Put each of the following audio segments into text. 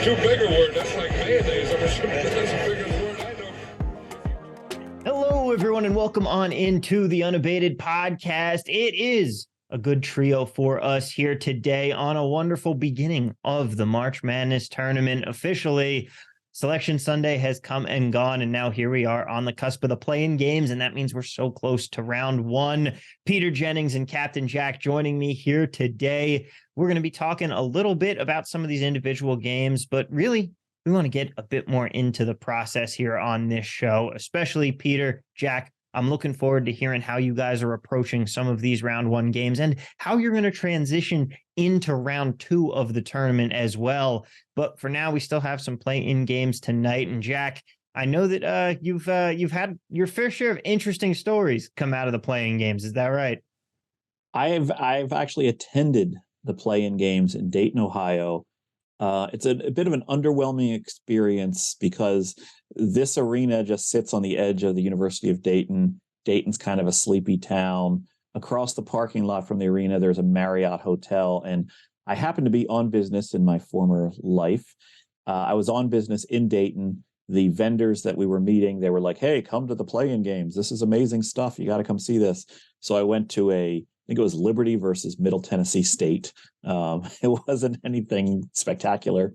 too big a word. That's like mayonnaise. I'm assuming that's the biggest word I know. Hello, everyone, and welcome on into the Unabated podcast. It is a good trio for us here today on a wonderful beginning of the March Madness tournament. Officially, Selection Sunday has come and gone, and now here we are on the cusp of the play-in games, and that means we're so close to round one. Peter Jennings and Captain Jack joining me here today. We're going to be talking a little bit about some of these individual games, but really, we want to get a bit more into the process here on this show, especially Peter, Jack. I'm looking forward to hearing how you guys are approaching some of these round one games and how you're going to transition into round two of the tournament as well. But for now, we still have some play-in games tonight. And Jack, I know that you've had your fair share of interesting stories come out of the play-in games. Is that right? I've actually attended the play-in games in Dayton, Ohio. It's a bit of an underwhelming experience because this arena just sits on the edge of the University of Dayton. Dayton's kind of a sleepy town. Across the parking lot from the arena, there's a Marriott hotel. And I happened to be on business in my former life. I was on business in Dayton. The vendors that we were meeting, they were like, hey, come to the play-in games. This is amazing stuff. You got to come see this. So I went to I think it was Liberty versus Middle Tennessee State. It wasn't anything spectacular.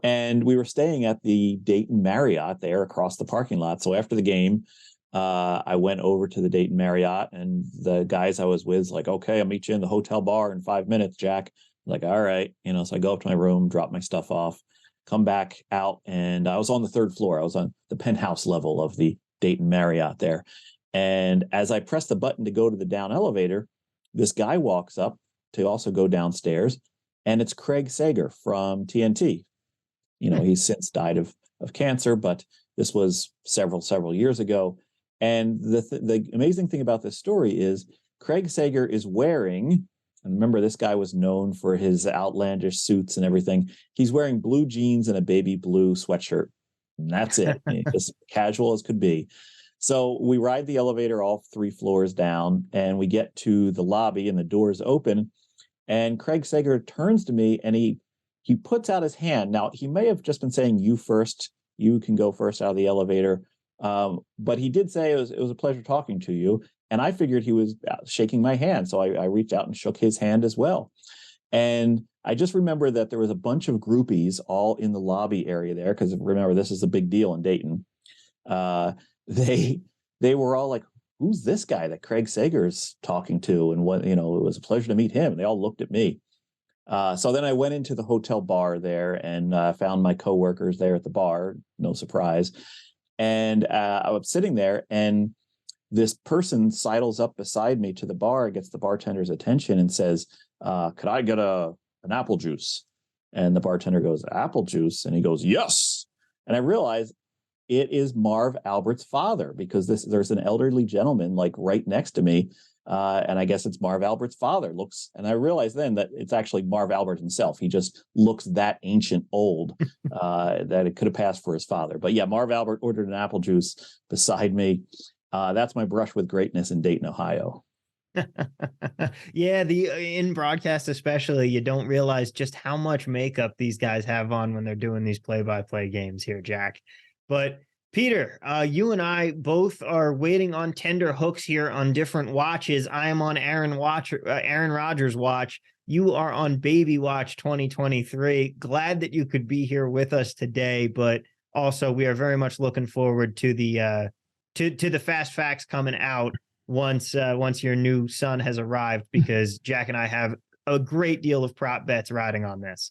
And we were staying at the Dayton Marriott there across the parking lot. So after the game, I went over to the Dayton Marriott, and the guys I was with like, okay, I'll meet you in the hotel bar in 5 minutes, Jack. I'm like, all right. So I go up to my room, drop my stuff off, come back out, and I was on the third floor. I was on the penthouse level of the Dayton Marriott there. And as I pressed the button to go to the down elevator, this guy walks up to also go downstairs, and it's Craig Sager from TNT. He's since died of cancer, but this was several years ago. And the amazing thing about this story is Craig Sager is wearing, and remember, this guy was known for his outlandish suits and everything. He's wearing blue jeans and a baby blue sweatshirt. And that's it. Just casual as could be. So we ride the elevator all 3 floors down, and we get to the lobby, and the doors open. And Craig Sager turns to me, and he puts out his hand. Now, he may have just been saying, you first, you can go first out of the elevator. But he did say it was a pleasure talking to you. And I figured he was shaking my hand. So I reached out and shook his hand as well. And I just remember that there was a bunch of groupies all in the lobby area there, because remember, this is a big deal in Dayton. They were all like, who's this guy that Craig Sager's talking to? And what, it was a pleasure to meet him. And they all looked at me. So then I went into the hotel bar there and found my coworkers there at the bar. No surprise. And I was sitting there, and this person sidles up beside me to the bar, gets the bartender's attention, and says, could I get an apple juice? And the bartender goes, apple juice? And he goes, yes. And I realized it is Marv Albert's father, because there's an elderly gentleman like right next to me. And I guess it's Marv Albert's father and I realized then that it's actually Marv Albert himself. He just looks that ancient old that it could have passed for his father. But yeah, Marv Albert ordered an apple juice beside me. That's my brush with greatness in Dayton, Ohio. Yeah, in broadcast especially, you don't realize just how much makeup these guys have on when they're doing these play-by-play games here, Jack. But Peter, you and I both are waiting on tender hooks here on different watches. I am on Aaron Rodgers' watch. You are on Baby Watch 2023. Glad that you could be here with us today, but also we are very much looking forward to the to the fast facts coming out once your new son has arrived, because Jack and I have a great deal of prop bets riding on this.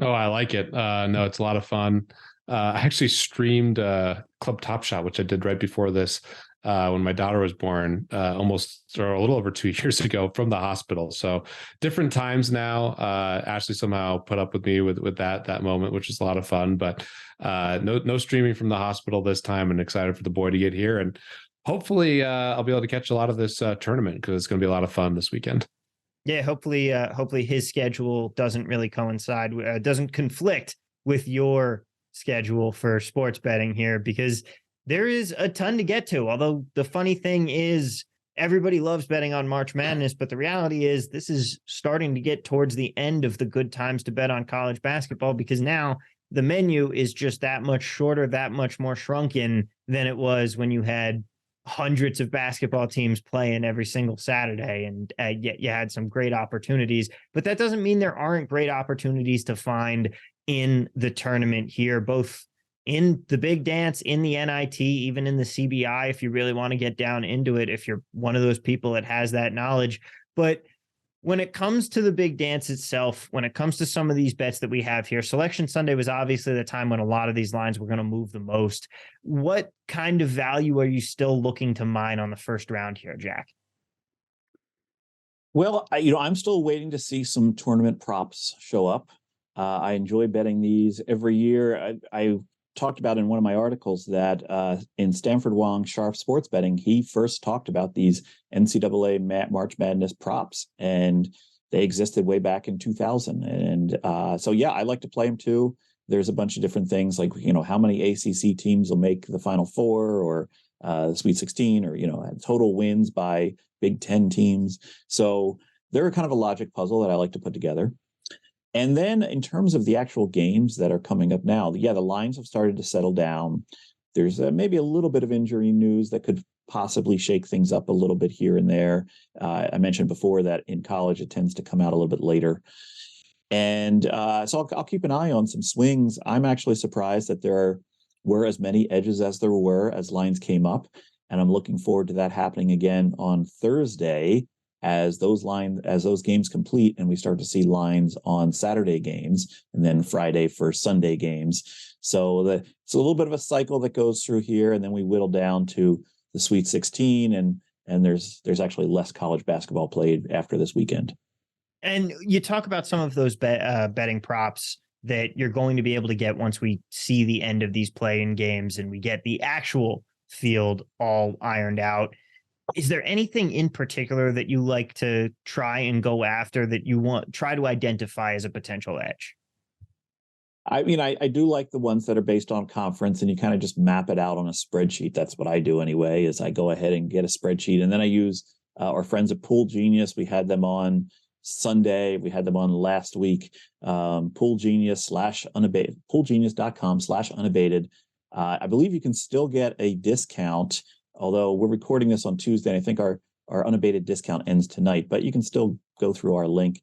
Oh, I like it. No, it's a lot of fun. I actually streamed Club Top Shot, which I did right before this when my daughter was born, almost or a little over 2 years ago from the hospital. So different times now. Ashley somehow put up with me with that moment, which is a lot of fun. But no streaming from the hospital this time, and excited for the boy to get here. And hopefully I'll be able to catch a lot of this tournament, because it's going to be a lot of fun this weekend. Yeah, hopefully his schedule doesn't really coincide, doesn't conflict with your schedule for sports betting here, because there is a ton to get to. Although the funny thing is, everybody loves betting on March Madness, but the reality is this is starting to get towards the end of the good times to bet on college basketball, because now the menu is just that much shorter, that much more shrunken than it was when you had hundreds of basketball teams playing every single Saturday, and yet you had some great opportunities. But that doesn't mean there aren't great opportunities to find in the tournament here, both in the big dance, in the NIT, even in the CBI, if you really want to get down into it, if you're one of those people that has that knowledge. But when it comes to the big dance itself, when it comes to some of these bets that we have here, Selection Sunday was obviously the time when a lot of these lines were going to move the most. What kind of value are you still looking to mine on the first round here, Jack? Well, I'm still waiting to see some tournament props show up. I enjoy betting these every year. I talked about in one of my articles that in Stanford Wong Sharp Sports Betting, he first talked about these NCAA March Madness props, and they existed way back in 2000. And so, yeah, I like to play them too. There's a bunch of different things like, how many ACC teams will make the Final Four, or the Sweet 16, or, total wins by Big Ten teams. So they're kind of a logic puzzle that I like to put together. And then in terms of the actual games that are coming up now, yeah, the lines have started to settle down. There's maybe a little bit of injury news that could possibly shake things up a little bit here and there. I mentioned before that in college, it tends to come out a little bit later. And so I'll keep an eye on some swings. I'm actually surprised that there were as many edges as there were as lines came up. And I'm looking forward to that happening again on Thursday, as those games complete and we start to see lines on Saturday games, and then Friday for Sunday games. So it's a little bit of a cycle that goes through here, and then we whittle down to the Sweet 16, and there's actually less college basketball played after this weekend. And you talk about some of those betting props that you're going to be able to get once we see the end of these play-in games and we get the actual field all ironed out. Is there anything in particular that you like to try and go after, that you try to identify as a potential edge? I mean, I do like the ones that are based on conference, and you kind of just map it out on a spreadsheet. That's what I do anyway, is I go ahead and get a spreadsheet, and then I use our friends at Pool Genius. We had them on Sunday. We had them on last week. Pool Genius /unabated, poolgenius.com/unabated. I believe you can still get a discount, although we're recording this on Tuesday, and I think our unabated discount ends tonight, but you can still go through our link.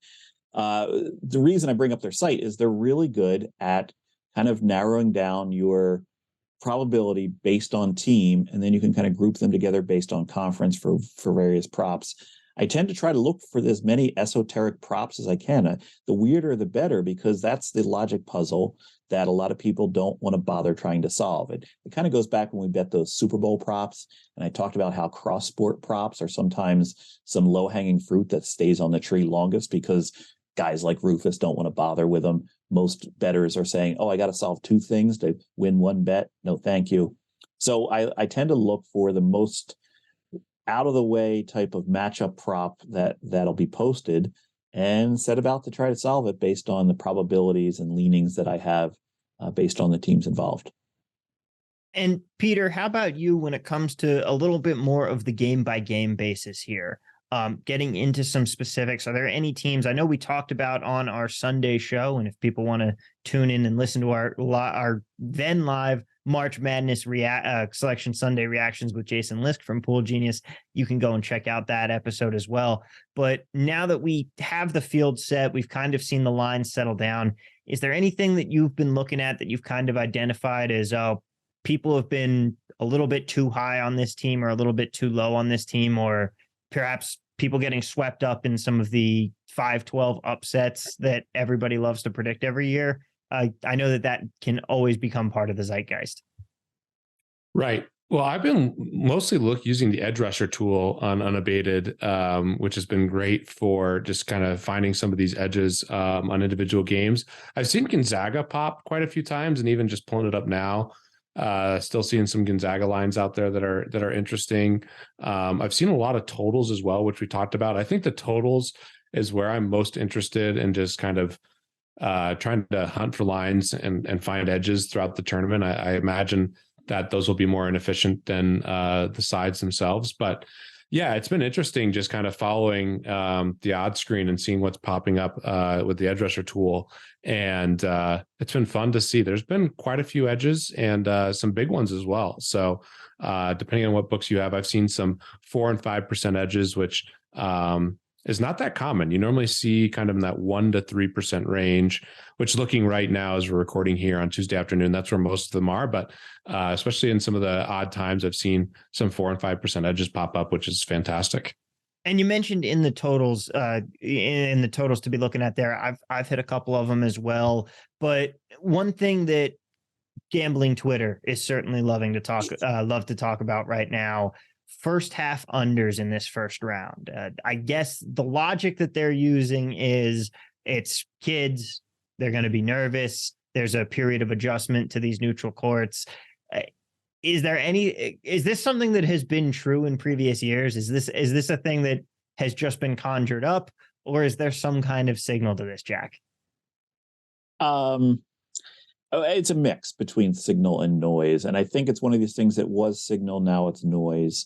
The reason I bring up their site is they're really good at kind of narrowing down your probability based on team, and then you can kind of group them together based on conference for various props. I tend to try to look for as many esoteric props as I can. The weirder, the better, because that's the logic puzzle that a lot of people don't want to bother trying to solve. It kind of goes back when we bet those Super Bowl props, and I talked about how cross-sport props are sometimes some low-hanging fruit that stays on the tree longest because guys like Rufus don't want to bother with them. Most bettors are saying, I got to solve two things to win one bet. No, thank you. So I tend to look for the most out-of-the-way type of matchup prop that'll be posted, and set about to try to solve it based on the probabilities and leanings that I have based on the teams involved. And Peter, how about you when it comes to a little bit more of the game-by-game basis here? Getting into some specifics, are there any teams? I know we talked about on our Sunday show, and if people want to tune in and listen to our then live March Madness Selection Sunday reactions with Jason Lisk from Pool Genius, you can go and check out that episode as well. But now that we have the field set, we've kind of seen the lines settle down. Is there anything that you've been looking at that you've kind of identified as, people have been a little bit too high on this team or a little bit too low on this team, or perhaps people getting swept up in some of the 5-12 upsets that everybody loves to predict every year? I know that can always become part of the zeitgeist. Right. Well, I've been mostly using the edge rusher tool on Unabated, which has been great for just kind of finding some of these edges on individual games. I've seen Gonzaga pop quite a few times, and even just pulling it up now, still seeing some Gonzaga lines out there that are interesting. I've seen a lot of totals as well, which we talked about. I think the totals is where I'm most interested in, just kind of trying to hunt for lines and find edges throughout the tournament. I imagine that those will be more inefficient than the sides themselves. But Yeah, it's been interesting just kind of following the odds screen and seeing what's popping up with the edge rusher tool. And it's been fun to see. There's been quite a few edges and some big ones as well. So depending on what books you have, I've seen some 4 and 5% edges, which is not that common. You normally see kind of in that 1 to 3% range, which looking right now as we're recording here on Tuesday afternoon, that's where most of them are. But especially in some of the odd times, I've seen some 4 and 5% edges pop up, which is fantastic. And you mentioned in the totals to be looking at there. I've hit a couple of them as well. But one thing that gambling Twitter is certainly love to talk about right now: first half unders in this first round. I guess the logic that they're using is it's kids. They're going to be nervous. There's a period of adjustment to these neutral courts. Is this something that has been true in previous years? Is this a thing that has just been conjured up, or is there some kind of signal to this, Jack? It's a mix between signal and noise. And I think it's one of these things that was signal, now it's noise,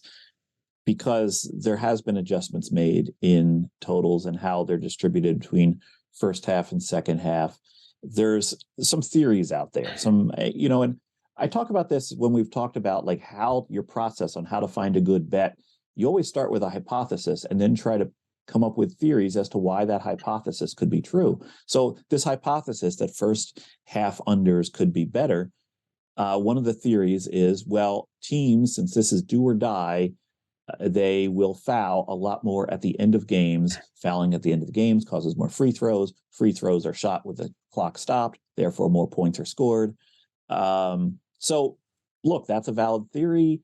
because there has been adjustments made in totals and how they're distributed between first half and second half. There's some theories out there, and I talk about this when we've talked about like how your process on how to find a good bet. You always start with a hypothesis and then try to come up with theories as to why that hypothesis could be true. So this hypothesis that first half unders could be better, one of the theories is, well, teams, since this is do or die, they will foul a lot more at the end of games. Fouling at the end of the games causes more free throws. Free throws are shot with the clock stopped, therefore more points are scored. So look, that's a valid theory,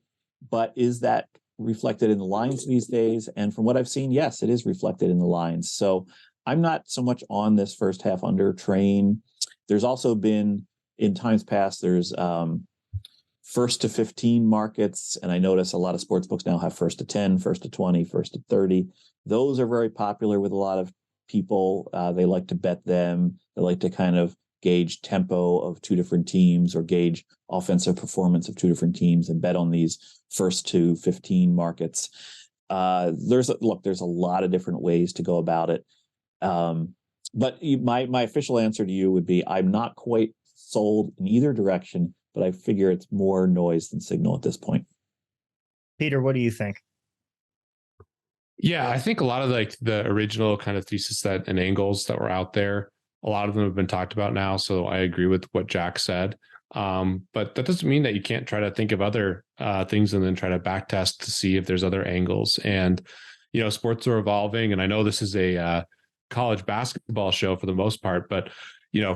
but is that reflected in the lines these days? And from what I've seen, yes, it is reflected in the lines. So I'm not so much on this first half under train. There's also been, in times past, there's first to 15 markets. And I notice a lot of sports books now have first to 10, first to 20, first to 30. Those are very popular with a lot of people. They like to bet them. They like to kind of gauge tempo of two different teams or gauge offensive performance of two different teams and bet on these first to 15 markets. There's a lot of different ways to go about it. But my official answer to you would be, I'm not quite sold in either direction, but I figure it's more noise than signal at this point. Peter, what do you think? Yeah, I think a lot of like the original kind of thesis and angles that were out there, a lot of them have been talked about now. So I agree with what Jack said. But that doesn't mean that you can't try to think of other things and then try to backtest to see if there's other angles. And, sports are evolving. And I know this is a college basketball show for the most part, but,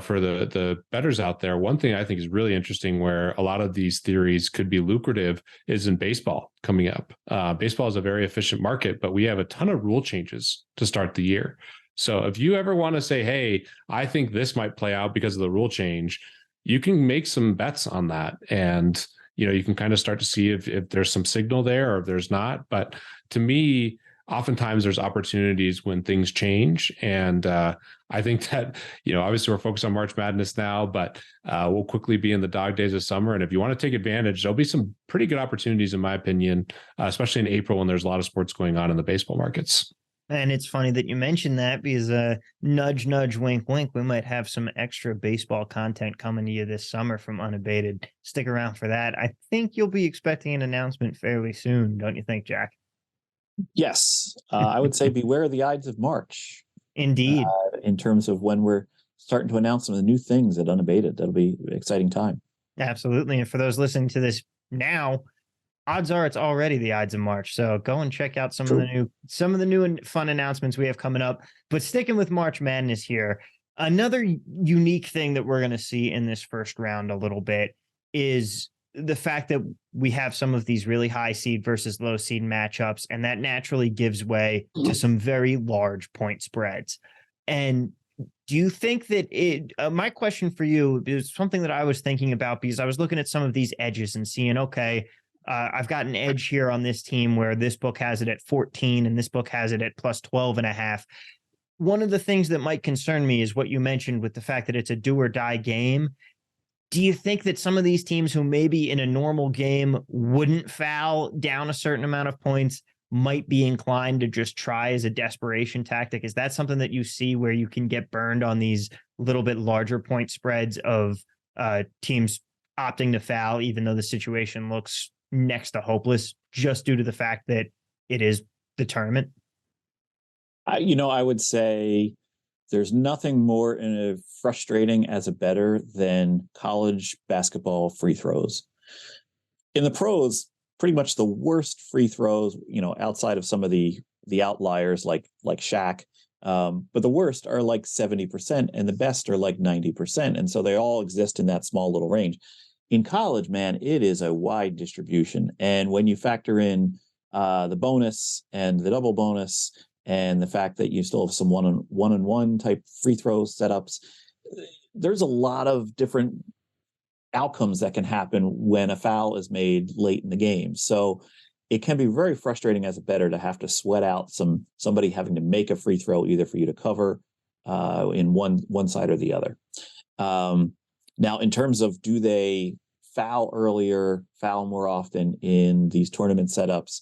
for the bettors out there, one thing I think is really interesting where a lot of these theories could be lucrative is in baseball coming up. Baseball is a very efficient market, but we have a ton of rule changes to start the year. So if you ever want to say, hey, I think this might play out because of the rule change, you can make some bets on that. And, you can kind of start to see if there's some signal there or if there's not. But to me, oftentimes there's opportunities when things change. And I think that, obviously we're focused on March Madness now, but we'll quickly be in the dog days of summer. And if you want to take advantage, there'll be some pretty good opportunities, in my opinion, especially in April when there's a lot of sports going on in the baseball markets. And it's funny that you mentioned that because nudge, nudge, wink, wink. We might have some extra baseball content coming to you this summer from Unabated. Stick around for that. I think you'll be expecting an announcement fairly soon, don't you think, Jack? Yes. I would say beware the Ides of March. Indeed. In terms of when we're starting to announce some of the new things at Unabated. That'll be an exciting time. Absolutely. And for those listening to this now, odds are it's already the Ides of March. So go and check out some of the new and fun announcements we have coming up. But sticking with March Madness here, another unique thing that we're going to see in this first round a little bit is the fact that we have some of these really high seed versus low seed matchups, and that naturally gives way to some very large point spreads. And do you think that my question for you is something that I was thinking about because I was looking at some of these edges and seeing, okay, I've got an edge here on this team where this book has it at 14 and this book has it at plus 12.5. One of the things that might concern me is what you mentioned with the fact that it's a do or die game. Do you think that some of these teams who maybe in a normal game wouldn't foul down a certain amount of points might be inclined to just try as a desperation tactic? Is that something that you see where you can get burned on these little bit larger point spreads of teams opting to foul, even though the situation looks next to hopeless, just due to the fact that it is the tournament? I would say there's nothing more frustrating as a bettor than college basketball free throws. In the pros, pretty much the worst free throws, outside of some of the outliers like Shaq, but the worst are like 70% and the best are like 90%. And so they all exist in that small little range. In college, man, it is a wide distribution. And when you factor in the bonus and the double bonus and the fact that you still have some one-on-one type free throw setups, there's a lot of different outcomes that can happen when a foul is made late in the game. So it can be very frustrating as a bettor to have to sweat out somebody having to make a free throw either for you to cover in one side or the other. Now, in terms of do they foul earlier, foul more often in these tournament setups,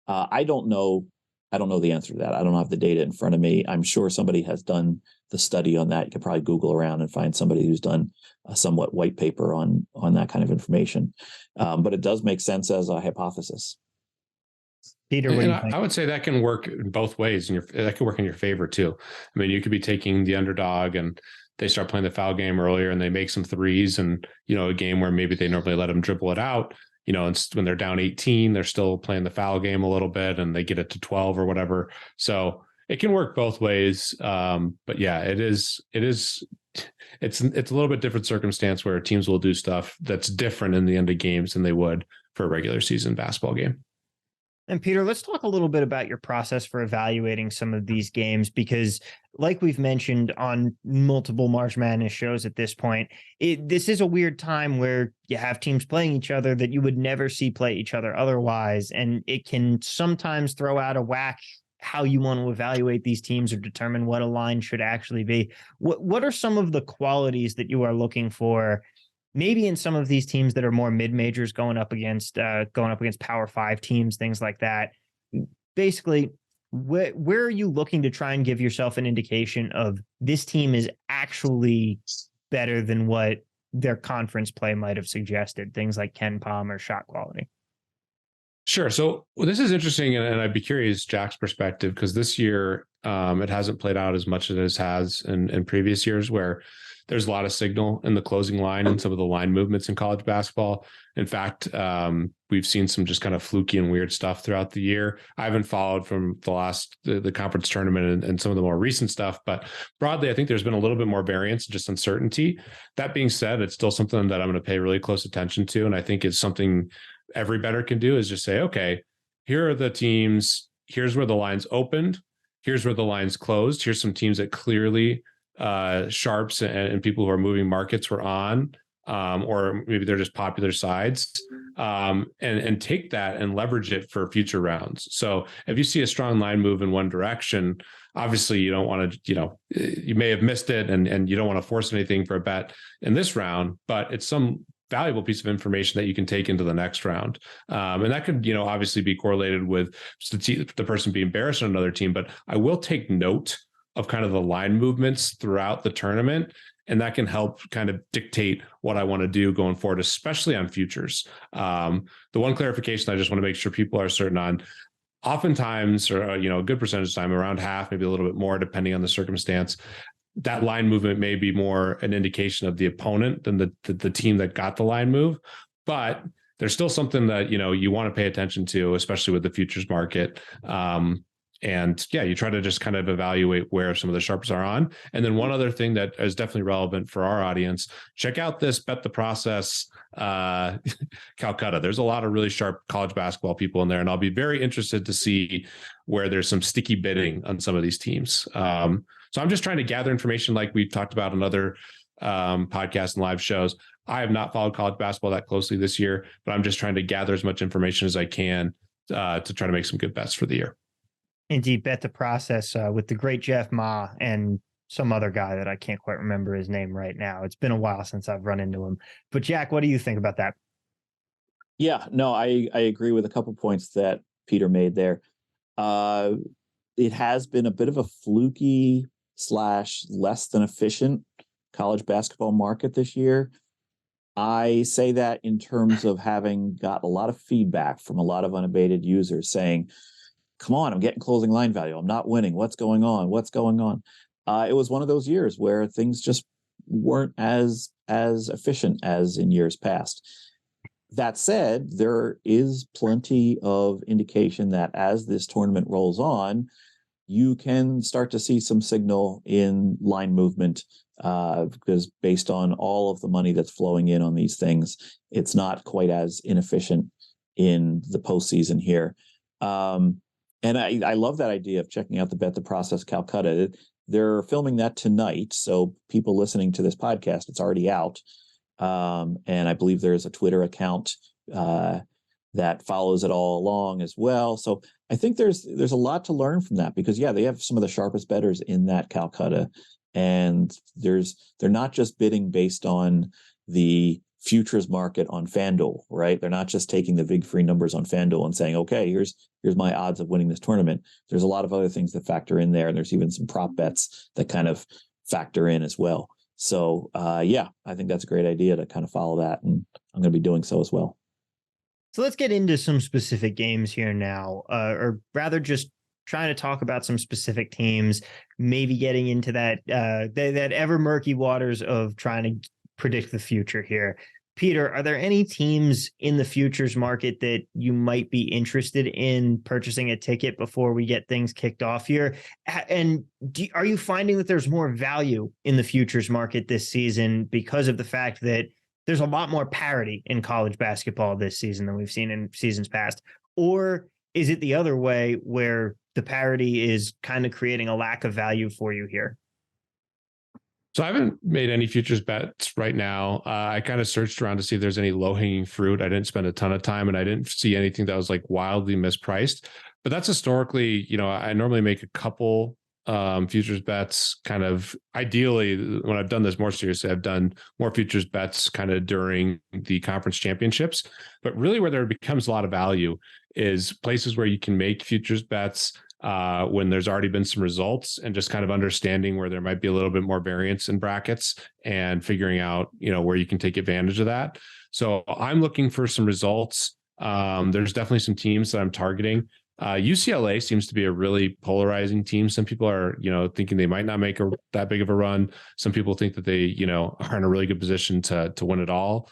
I don't know. I don't know the answer to that. I don't have the data in front of me. I'm sure somebody has done the study on that. You could probably Google around and find somebody who's done a somewhat white paper on that kind of information. But it does make sense as a hypothesis. Peter, what do you think? I would say that can work both ways, and that can work in your favor too. I mean, you could be taking the underdog and they start playing the foul game earlier and they make some threes, and a game where maybe they normally let them dribble it out. And when they're down 18, they're still playing the foul game a little bit and they get it to 12 or whatever. So it can work both ways. But yeah, it's a little bit different circumstance where teams will do stuff that's different in the end of games than they would for a regular season basketball game. And Peter, let's talk a little bit about your process for evaluating some of these games, because like we've mentioned on multiple March Madness shows at this point, this is a weird time where you have teams playing each other that you would never see play each other otherwise. And it can sometimes throw out a whack how you want to evaluate these teams or determine what a line should actually be. What are some of the qualities that you are looking for, maybe in some of these teams that are more mid-majors going up against Power 5 teams, things like that? Basically, where are you looking to try and give yourself an indication of this team is actually better than what their conference play might have suggested? Things like Ken Pom or shot quality. Sure. So this is interesting, and I'd be curious Jack's perspective, because this year it hasn't played out as much as it has in previous years, where there's a lot of signal in the closing line and some of the line movements in college basketball. In fact, we've seen some just kind of fluky and weird stuff throughout the year. I haven't followed from the conference tournament and some of the more recent stuff, but broadly, I think there's been a little bit more variance, just uncertainty. That being said, it's still something that I'm going to pay really close attention to. And I think it's something every bettor can do, is just say, okay, here are the teams. Here's where the lines opened. Here's where the lines closed. Here's some teams that clearly sharps and people who are moving markets were on, or maybe they're just popular sides, and take that and leverage it for future rounds. So if you see a strong line move in one direction, obviously you don't want to, you may have missed it and you don't want to force anything for a bet in this round, but it's some valuable piece of information that you can take into the next round. And that could, obviously be correlated with the person being bearish on another team, but I will take note of kind of the line movements throughout the tournament. And that can help kind of dictate what I want to do going forward, especially on futures. The one clarification I just want to make sure people are certain on, oftentimes, or, a good percentage of time, around half, maybe a little bit more, depending on the circumstance, that line movement may be more an indication of the opponent than the team that got the line move. But there's still something that, you want to pay attention to, especially with the futures market. And yeah, you try to just kind of evaluate where some of the sharps are on. And then one other thing that is definitely relevant for our audience, check out this Bet the Process Calcutta. There's a lot of really sharp college basketball people in there, and I'll be very interested to see where there's some sticky bidding on some of these teams. So I'm just trying to gather information like we've talked about in other podcasts and live shows. I have not followed college basketball that closely this year, but I'm just trying to gather as much information as I can to try to make some good bets for the year. Indeed, Bet the Process with the great Jeff Ma and some other guy that I can't quite remember his name right now. It's been a while since I've run into him. But Jack, what do you think about that? Yeah, no, I agree with a couple points that Peter made there. It has been a bit of a fluky / less than efficient college basketball market this year. I say that in terms of having got a lot of feedback from a lot of unabated users saying, come on, I'm getting closing line value. I'm not winning. What's going on? What's going on? It was one of those years where things just weren't as efficient as in years past. That said, there is plenty of indication that as this tournament rolls on, you can start to see some signal in line movement, because based on all of the money that's flowing in on these things, it's not quite as inefficient in the postseason here. And I love that idea of checking out the Bet the Process Calcutta. They're filming that tonight, so people listening to this podcast, it's already out. And I believe there's a Twitter account that follows it all along as well. So I think there's a lot to learn from that, because they have some of the sharpest bettors in that Calcutta, and they're not just bidding based on the futures market on FanDuel, right? They're not just taking the big free numbers on FanDuel and saying, okay, here's my odds of winning this tournament. There's a lot of other things that factor in there, and there's even some prop bets that kind of factor in as well. So I think that's a great idea to kind of follow that, and I'm going to be doing so as well. So let's get into some specific games here now, or rather just trying to talk about some specific teams, maybe getting into that ever murky waters of trying to predict the future here. Peter, are there any teams in the futures market that you might be interested in purchasing a ticket before we get things kicked off here? And are you finding that there's more value in the futures market this season because of the fact that there's a lot more parity in college basketball this season than we've seen in seasons past? Or is it the other way where the parity is kind of creating a lack of value for you here? So I haven't made any futures bets right now. I kind of searched around to see if there's any low-hanging fruit. I didn't spend a ton of time, and I didn't see anything that was like wildly mispriced. But that's historically, I normally make a couple futures bets kind of ideally. When I've done this more seriously, I've done more futures bets kind of during the conference championships. But really where there becomes a lot of value is places where you can make futures bets when there's already been some results, and just kind of understanding where there might be a little bit more variance in brackets and figuring out, where you can take advantage of that. So I'm looking for some results. There's definitely some teams that I'm targeting. UCLA seems to be a really polarizing team. Some people are, thinking they might not make that big of a run. Some people think that they, are in a really good position to win it all.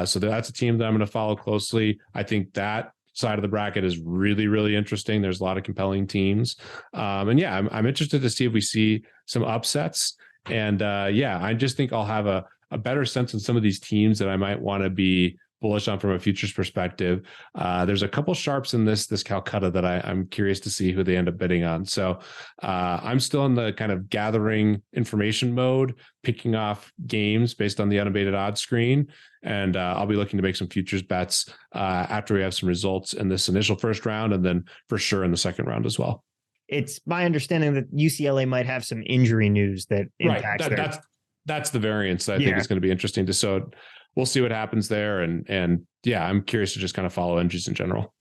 So that's a team that I'm going to follow closely. I think that side of the bracket is really, really interesting. There's a lot of compelling teams. I'm interested to see if we see some upsets. And I just think I'll have a better sense of some of these teams that I might want to be bullish on from a futures perspective. There's a couple sharps in this Calcutta that I'm curious to see who they end up bidding on. So I'm still in the kind of gathering information mode, picking off games based on the unabated odds screen. And I'll be looking to make some futures bets after we have some results in this initial first round, and then for sure in the second round as well. It's my understanding that UCLA might have some injury news that impacts that's the variance that I think is going to be interesting to. So we'll see what happens there. And I'm curious to just kind of follow injuries in general.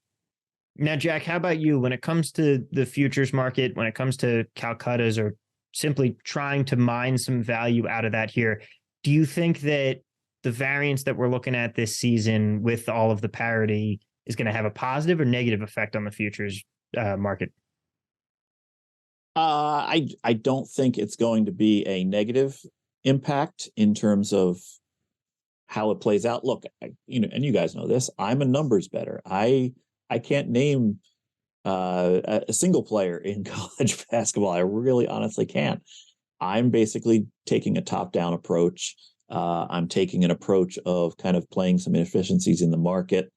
Now, Jack, how about you? When it comes to the futures market, when it comes to Calcuttas, or simply trying to mine some value out of that here, do you think that the variance that we're looking at this season with all of the parity is going to have a positive or negative effect on the futures market? I don't think it's going to be a negative impact in terms of how it plays out. Look, and you guys know this, I'm a numbers bettor. I can't name a single player in college basketball. I really honestly can't. I'm basically taking a top-down approach. I'm taking an approach of kind of playing some inefficiencies in the market.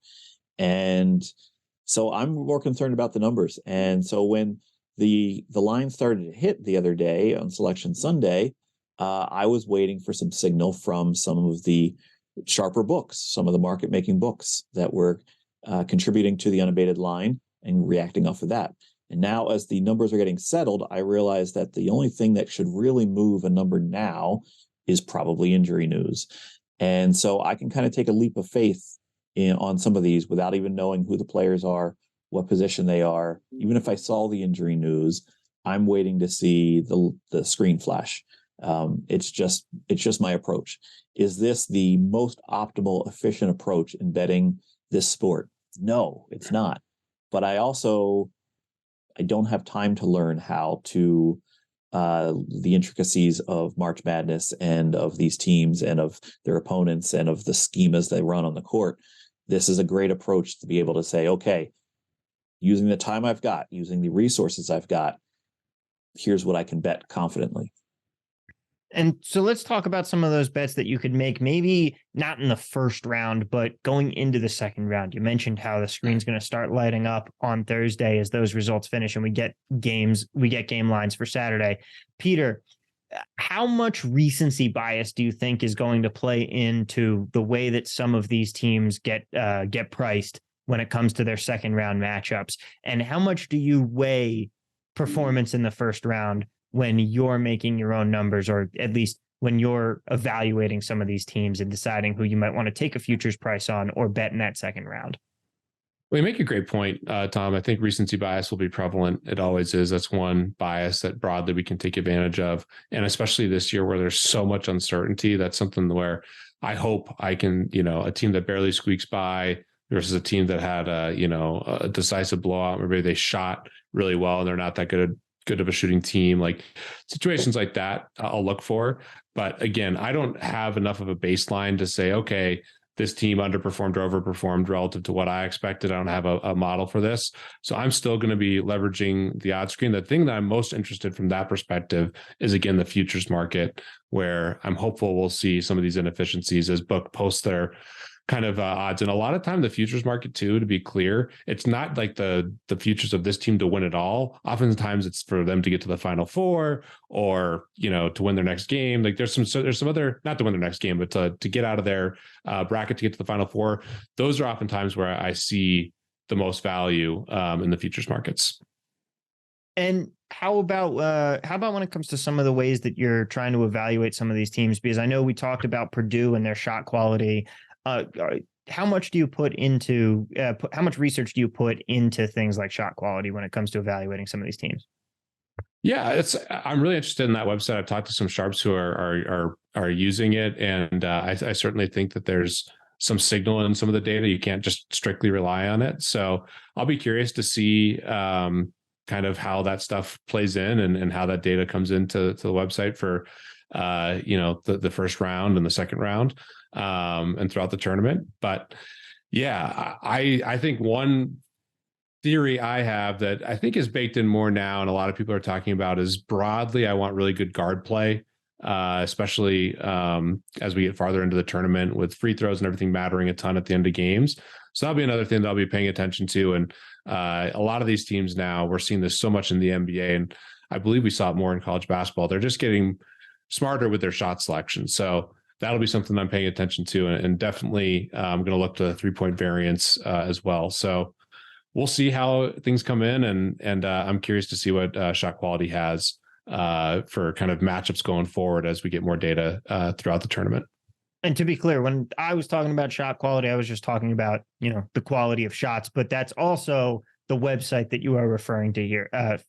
And so I'm more concerned about the numbers. And so when the line started to hit the other day on Selection Sunday, I was waiting for some signal from some of the sharper books, some of the market-making books that were contributing to the unabated line and reacting off of that. And now as the numbers are getting settled, I realize that the only thing that should really move a number now is probably injury news. And so I can kind of take a leap of faith on some of these without even knowing who the players are what position they are. Even if I saw the injury news, I'm waiting to see the screen flash. It's just my approach. Is this the most optimal, efficient approach in betting this sport? No, it's not. But I don't have time to learn how to the intricacies of March Madness and of these teams and of their opponents and of the schemas they run on the court. This is a great approach to be able to say, okay, using the time I've got, using the resources I've got, here's what I can bet confidently. And so let's talk about some of those bets that you could make, maybe not in the first round, but going into the second round. You mentioned how the screen's going to start lighting up on Thursday as those results finish and we get game lines for Saturday. Peter, how much recency bias do you think is going to play into the way that some of these teams get priced when it comes to their second round matchups? And how much do you weigh performance in the first round when you're making your own numbers, or at least when you're evaluating some of these teams and deciding who you might want to take a futures price on or bet in that second round? Well, you make a great point, Tom. I think recency bias will be prevalent. It always is. That's one bias that broadly we can take advantage of. And especially this year where there's so much uncertainty, that's something where I hope I can, a team that barely squeaks by versus a team that had a decisive blowout, or maybe they shot really well and they're not that good of a shooting team. Like situations like that I'll look for. But again, I don't have enough of a baseline to say, okay, this team underperformed or overperformed relative to what I expected. I don't have a model for this. So I'm still going to be leveraging the odds screen. The thing that I'm most interested from that perspective is, again, the futures market, where I'm hopeful we'll see some of these inefficiencies as book posts their kind of odds. And a lot of time the futures market too, to be clear, it's not like the futures of this team to win it all. Oftentimes it's for them to get to the Final Four, or, to win their next game. Like there's some other, not to win their next game, but to get out of their bracket to get to the Final Four. Those are oftentimes where I see the most value in the futures markets. And how about when it comes to some of the ways that you're trying to evaluate some of these teams? Because I know we talked about Purdue and their shot quality. How much do you put into how much research do you put into things like shot quality when it comes to evaluating some of these teams? Yeah, I'm really interested in that website. I've talked to some sharps who are using it, and I certainly think that there's some signal in some of the data. You can't just strictly rely on it. So I'll be curious to see kind of how that stuff plays in and how that data comes into the website for the first round and the second round. And throughout the tournament. But yeah, I think one theory I have that I think is baked in more now, and a lot of people are talking about, is broadly, I want really good guard play, especially as we get farther into the tournament, with free throws and everything mattering a ton at the end of games. So that'll be another thing that I'll be paying attention to. And a lot of these teams now, we're seeing this so much in the NBA, and I believe we saw it more in college basketball. They're just getting smarter with their shot selection. So that'll be something I'm paying attention to, and definitely I'm going to look to 3-point variance as well. So we'll see how things come in, and I'm curious to see what shot quality has for kind of matchups going forward as we get more data throughout the tournament. And to be clear, when I was talking about shot quality, I was just talking about, the quality of shots, but that's also the website that you are referring to here at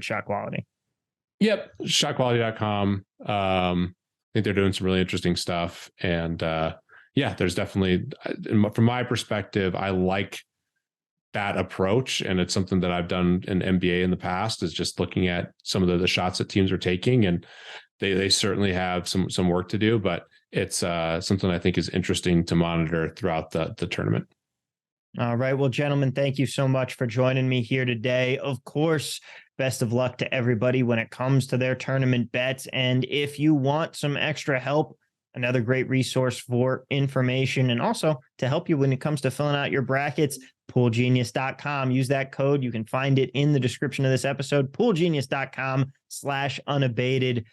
Shot Quality. Yep, shotquality.com. I think they're doing some really interesting stuff. And there's definitely, from my perspective, I like that approach. And it's something that I've done in NBA in the past, is just looking at some of the shots that teams are taking. And they certainly have some work to do, but it's something I think is interesting to monitor throughout the tournament. All right. Well, gentlemen, thank you so much for joining me here today. Of course, best of luck to everybody when it comes to their tournament bets. And if you want some extra help, another great resource for information and also to help you when it comes to filling out your brackets, poolgenius.com. Use that code. You can find it in the description of this episode, poolgenius.com/unabated.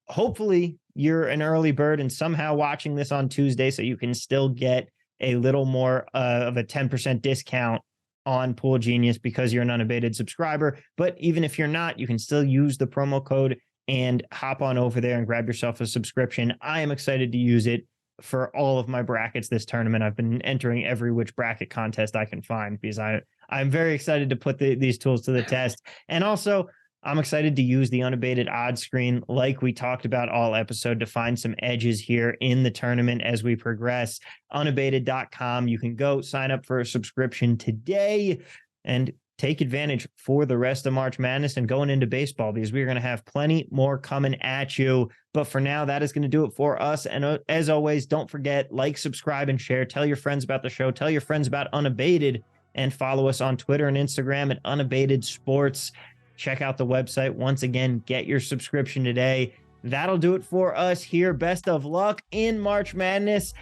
Hopefully you're an early bird and somehow watching this on Tuesday, so you can still get a little more of a 10% discount on Pool Genius because you're an Unabated subscriber. But even if you're not, you can still use the promo code and hop on over there and grab yourself a subscription. I am excited to use it for all of my brackets this tournament. I've been entering every which bracket contest I can find because I I'm very excited to put these tools to the test. And also, I'm excited to use the Unabated odds screen like we talked about all episode to find some edges here in the tournament as we progress. Unabated.com. You can go sign up for a subscription today and take advantage for the rest of March Madness and going into baseball, because we're going to have plenty more coming at you. But for now, that is going to do it for us. And as always, don't forget, like, subscribe, and share. Tell your friends about the show. Tell your friends about Unabated, and follow us on Twitter and Instagram at Unabated Sports. Check out the website. Once again, get your subscription today. That'll do it for us here. Best of luck in March Madness.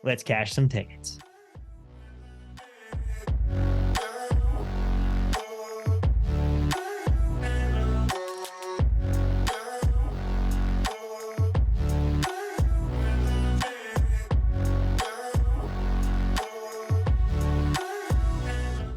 Let's cash some tickets.